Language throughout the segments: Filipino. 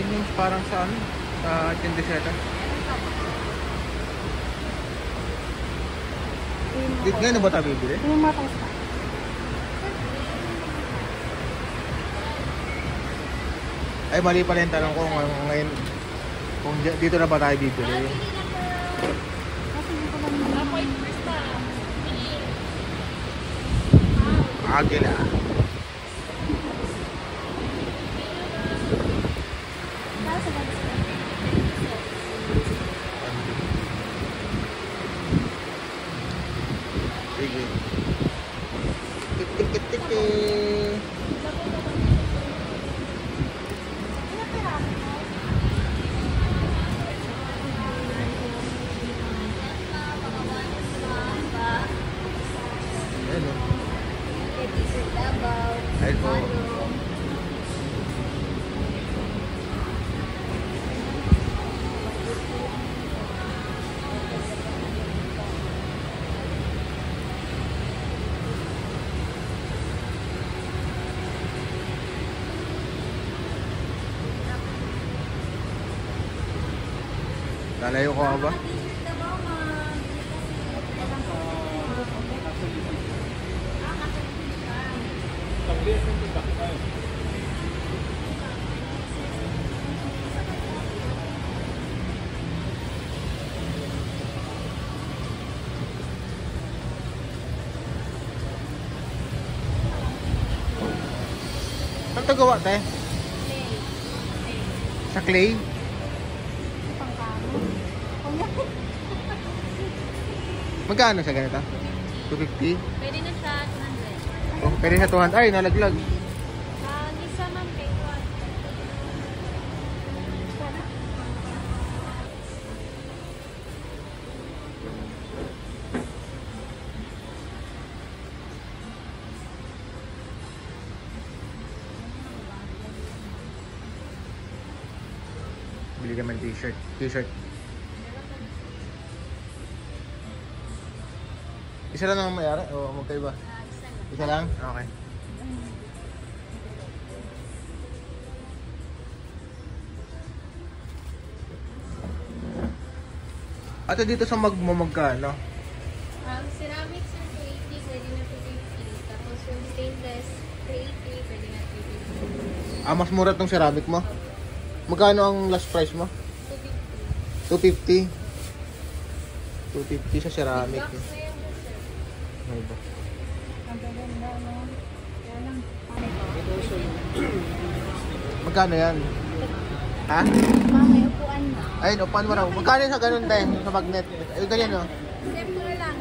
din yung parang sa ano, sa Tindeseta. Ngayon na ba tayo bibili? Yung matay sa. Ay, mali pala yung tanong ko ngayon. Kung dito na ba tayo bibili? Agila. Sige. Tik. Ay po. Lalayo ko ba? Saan ito gawa, te? Sa clay? Magkano sa ganito? 250? Pwede na siya 200. Oh, pwede na 200. Ay, nalaglag. Isa man kay Bili ka man t-shirt. T-shirt. Isa lang ang mayari? O magkaiba? Isa lang? Okay. Ato dito sa magkano? Ceramic sir 280, pwede na 250. Tapos yung stainless 380, pwede na 350. Ah, mas mura tong ceramic mo? Magkano ang last price mo? 250. 250 sa ceramic. Ay ba? Magkano yan? Ha? May upuan na. Ayun, upan mo raw. Magkano sa ganun tayo? Sa magnet? Ayun, ganyan o. Simple lang.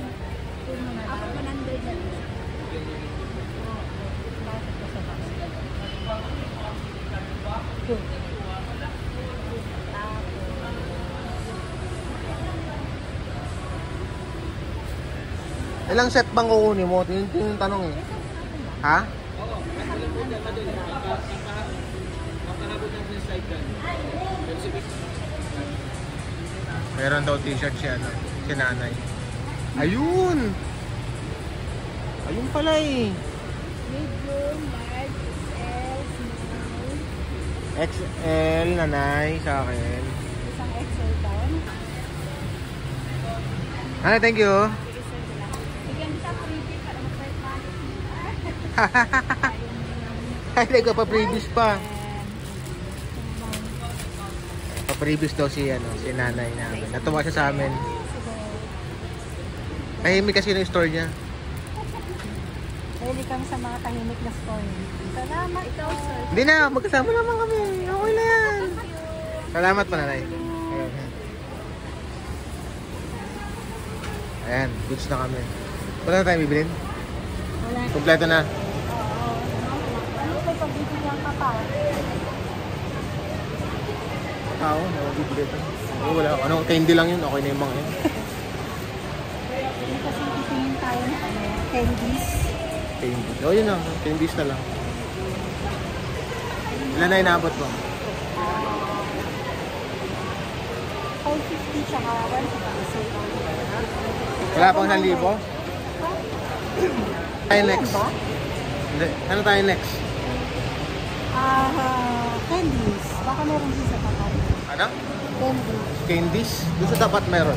Ako 100 lang. Ilang set bang kukunin mo? Yun yung tanong eh. Ha? Meron daw t-shirt siya, no? Si nanay. Ayun! Ayun pala eh. Medium, large, XL, small. XL, nanay, sa akin. Isang XL down. Nanay, thank you. Bigyan sa freebie para mag-first month. Ay, hindi pa previous pa. Pa-previous daw si, si nanay namin. Natuwa siya sa amin. Tahimik kasi yung store niya. Pwede kami sa mga tahimik na store. Salamat. Ikaw, sir. Hindi na, magkasama naman kami. Okay na yan. Salamat pa, nanay. Ayan, goods na kami. Wala na tayo bibilin? Wala. Kompleto na. Ano pa pagbibigyan ka pa? Tao, nabibili ito. Wala. Ano, candy lang yun. Okay na yung mga yun. Hindi kasi titingin tayo ng candies. Candy. O, yun lang. Candies na lang. Ilan na inabot mo? 550 tsaka 150. Wala pang 1,000? Tayo next. Hindi. Ano tayo next? Candies. Baka meron din sa tapat. Ano? Candy. Candies? Doon sa tapat meron.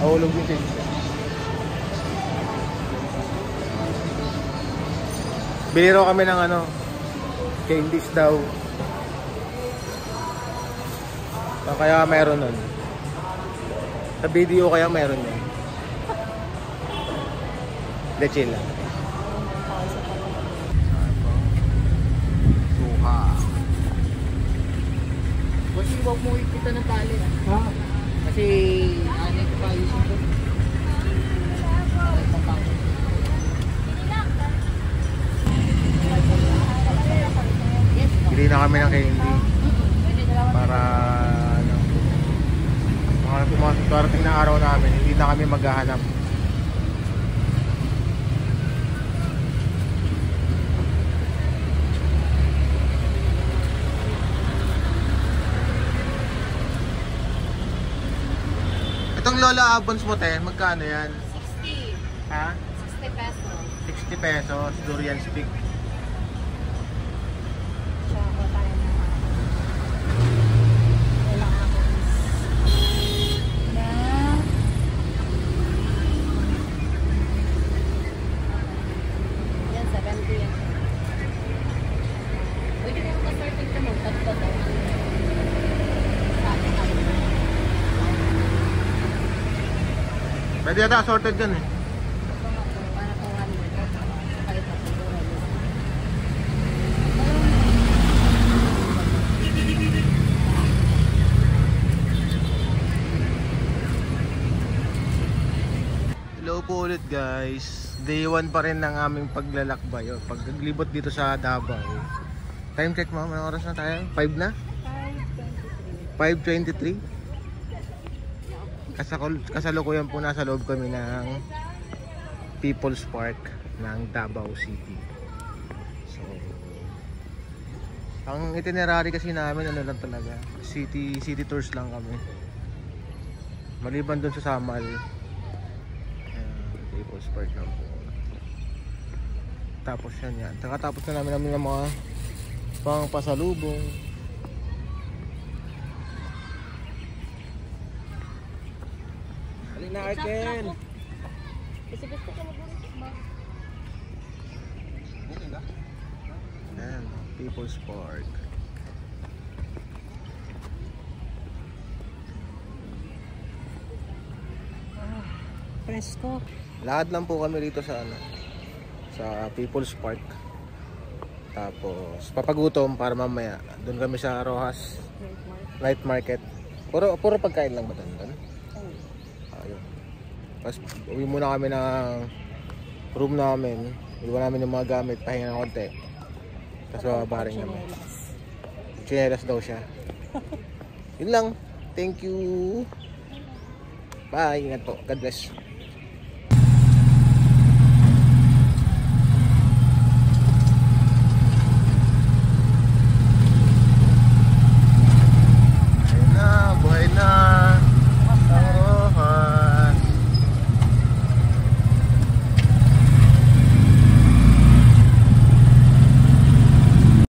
Ahulog yung candies. Bili raw kami ng ano, candies daw. Kaya meron nun. Sa video kaya meron yun. De chill lang. Suha. Kasi huwag mo ikita ng tali. Ha? Kasi ano ito pa ayusin ko. Bili na kami ng candy. Para ano, mga darating na araw namin, hindi na kami maghahanap. Itong Lola Abons mo te, magkano yan? 60. Ha? 60 pesos. 60 pesos, durian stick. Tsaka tayo na. Wala ako. Na. Yan, 70 yan. Pwede mo ka-sorting ka mo. Tatlo daw. Pwede yata assorted yan eh. Para po 100. Saka ito, siguro. Hello po ulit guys. Day 1 pa rin ng aming paglalakbay o paglibot dito sa Davao. Time check mo, anong oras na tayo? 5 na? 5:23. Kasalukuyan po nasa loob kami ng People's Park ng Davao City. So, ang itinerary kasi namin ano lang talaga, city tours lang kami. Maliban dun sa Samal. People's Park lang po. Tapos yan. Tapos na namin ng mga pang pasalubong. Halina Arken! Kasi gusto ko mag-work. Yan, People's Park. Presko. Lahat lang po kami dito sa ano, sa People's Park. Tapos papagutom para mamaya doon kami sa Rojas Night Market. Puro pagkain lang ba doon? Ayun. Tapos uwi muna kami ng room namin. Iwan namin yung mga gamit, pahinga ng konti. Tapos babaring namin. Chinelas daw siya. Yun lang. Thank you. Bye. Ingat po. God bless.